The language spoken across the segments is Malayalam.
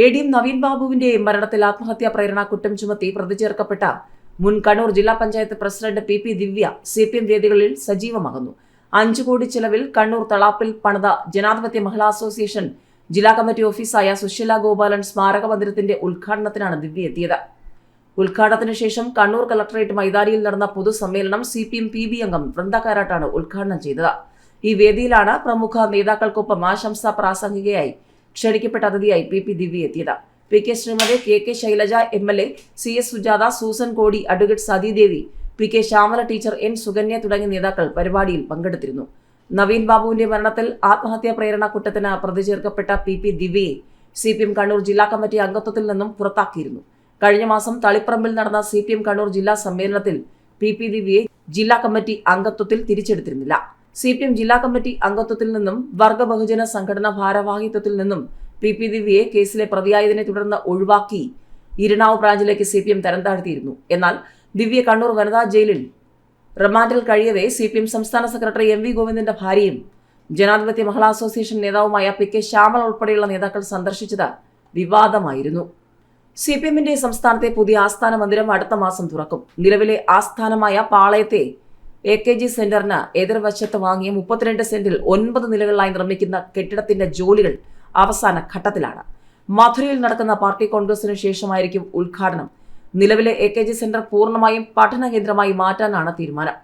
ADM നവീൻ ബാബുവിന്റെ മരണത്തിൽ ആത്മഹത്യാ പ്രേരണ കുറ്റം ചുമത്തി പ്രതി ചേർക്കപ്പെട്ട മുൻ കണ്ണൂർ ജില്ലാ പഞ്ചായത്ത് പ്രസിഡന്റ് PP ദിവ്യ CPM വേദികളിൽ സജീവമാകുന്നു. 5 കോടി ചെലവിൽ കണ്ണൂർ തളാപ്പിൽ പണിത ജനാധിപത്യ മഹിളാ അസോസിയേഷൻ ജില്ലാ കമ്മിറ്റി ഓഫീസായ സുശീല ഗോപാലൻ സ്മാരക മന്ദിരത്തിന്റെ ഉദ്ഘാടനത്തിനാണ് ദിവ്യ എത്തിയത്. ഉദ്ഘാടനത്തിന് ശേഷം കണ്ണൂർ കളക്ടറേറ്റ് മൈതാനിയിൽ നടന്ന പൊതുസമ്മേളനം CPM PB അംഗം വൃന്ദ കാരാട്ടാണ് ഉദ്ഘാടനം ചെയ്തത്. ഈ വേദിയിലാണ് പ്രമുഖ നേതാക്കൾക്കൊപ്പം ആശംസാ പ്രാസംഗികയായി ക്ഷണിക്കപ്പെട്ട അതിഥിയായി PP ദിവ്യ എത്തിയത്. PK Sreemathi KK Shailaja MLA, CS Sujatha, Susan Kodi, advocate Sathidevi, PK Shyamala teacher, N Sukanya തുടങ്ങിയ നേതാക്കൾ പരിപാടിയിൽ പങ്കെടുത്തിരുന്നു. നവീൻ ബാബുവിന്റെ മരണത്തിൽ ആത്മഹത്യാ പ്രേരണ കുറ്റത്തിന് പ്രതി ചേർക്കപ്പെട്ട PP ദിവ്യയെ CPM കണ്ണൂർ ജില്ലാ കമ്മിറ്റി അംഗത്വത്തിൽ നിന്നും പുറത്താക്കിയിരുന്നു. കഴിഞ്ഞ മാസം തളിപ്പറമ്പിൽ നടന്ന CPM കണ്ണൂർ ജില്ലാ സമ്മേളനത്തിൽ PP ദിവ്യയെ ജില്ലാ കമ്മിറ്റി അംഗത്വത്തിൽ തിരിച്ചെടുത്തിരുന്നില്ല. CPM ജില്ലാ കമ്മിറ്റി അംഗത്വത്തിൽ നിന്നും വർഗ ബഹുജന സംഘടനാ ഭാരവാഹിത്വത്തിൽ നിന്നും PP ദിവ്യയെ കേസിലെ പ്രതിയായതിനെ തുടർന്ന് ഒഴിവാക്കി ഇരിണാവ് ബ്രാഞ്ചിലേക്ക് CPM തരം താഴ്ത്തിയിരുന്നു. എന്നാൽ ദിവ്യ കണ്ണൂർ വനിതാ ജയിലിൽ റിമാൻഡിൽ കഴിയവേ CPM സംസ്ഥാന സെക്രട്ടറി MV ഗോവിന്ദന്റെ ഭാര്യയും ജനാധിപത്യ മഹിളാ അസോസിയേഷൻ നേതാവുമായ PK ശ്യാമൾ ഉൾപ്പെടെയുള്ള നേതാക്കൾ സന്ദർശിച്ചത് വിവാദമായിരുന്നു. CPMന്റെ സംസ്ഥാനത്തെ പുതിയ ആസ്ഥാന മന്ദിരം അടുത്ത മാസം തുറക്കും. നിലവിലെ ആസ്ഥാനമായ പാളയത്തെ AKG സെന്ററിന് എതിർവശത്ത് വാങ്ങിയ 32 സെന്റിൽ 9 നിലകളിലായി നിർമ്മിക്കുന്ന കെട്ടിടത്തിന്റെ ജോലികൾ അവസാന ഘട്ടത്തിലാണ്. മധുരയിൽ നടക്കുന്ന പാർട്ടി കോൺഗ്രസിന് ശേഷമായിരിക്കും ഉദ്ഘാടനം. നിലവിലെ AKG സെന്റർ പൂർണ്ണമായും പഠന കേന്ദ്രമായി മാറ്റാനാണ് തീരുമാനം.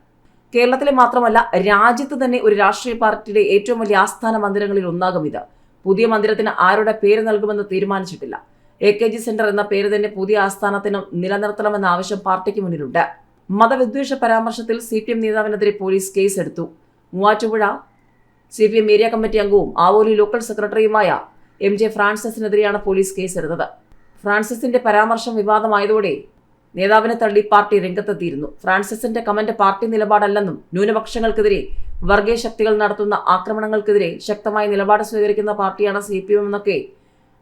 കേരളത്തിലെ മാത്രമല്ല, രാജ്യത്ത് തന്നെ ഒരു രാഷ്ട്രീയ പാർട്ടിയുടെ ഏറ്റവും വലിയ ആസ്ഥാന മന്ദിരങ്ങളിൽ ഒന്നാകും ഇത്. പുതിയ മന്ദിരത്തിന് ആരുടെ പേര് നൽകുമെന്ന് തീരുമാനിച്ചിട്ടില്ല. AKG സെന്റർ എന്ന പേര് തന്നെ പുതിയ ആസ്ഥാനത്തിനും നിലനിർത്തണമെന്ന ആവശ്യം പാർട്ടിക്ക് മുന്നിലുണ്ട്. മതവിദ്വേഷ പരാമർശത്തിൽ CPM നേതാവിനെതിരെ പോലീസ് കേസെടുത്തു. മൂവാറ്റുപുഴ CPM ഏരിയ കമ്മിറ്റി അംഗവും ആവോലി ലോക്കൽ സെക്രട്ടറിയുമായ MJ ഫ്രാൻസിസിനെതിരെയാണ് പോലീസ് കേസെടുത്തത്. ഫ്രാൻസിസിന്റെ പരാമർശം വിവാദമായതോടെ നേതാവിനെ തള്ളി പാർട്ടി രംഗത്തെത്തിയിരുന്നു. ഫ്രാൻസിസിന്റെ കമന്റ് പാർട്ടി നിലപാടല്ലെന്നും ന്യൂനപക്ഷങ്ങൾക്കെതിരെ വർഗീയ ശക്തികൾ നടത്തുന്ന ആക്രമണങ്ങൾക്കെതിരെ ശക്തമായ നിലപാട് സ്വീകരിക്കുന്ന പാർട്ടിയാണ് CPM എന്നൊക്കെ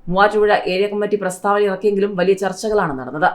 മൂവാറ്റുപുഴ ഏരിയ കമ്മിറ്റി പ്രസ്താവന ഇറക്കിയെങ്കിലും വലിയ ചർച്ചകളാണ് നടന്നത്.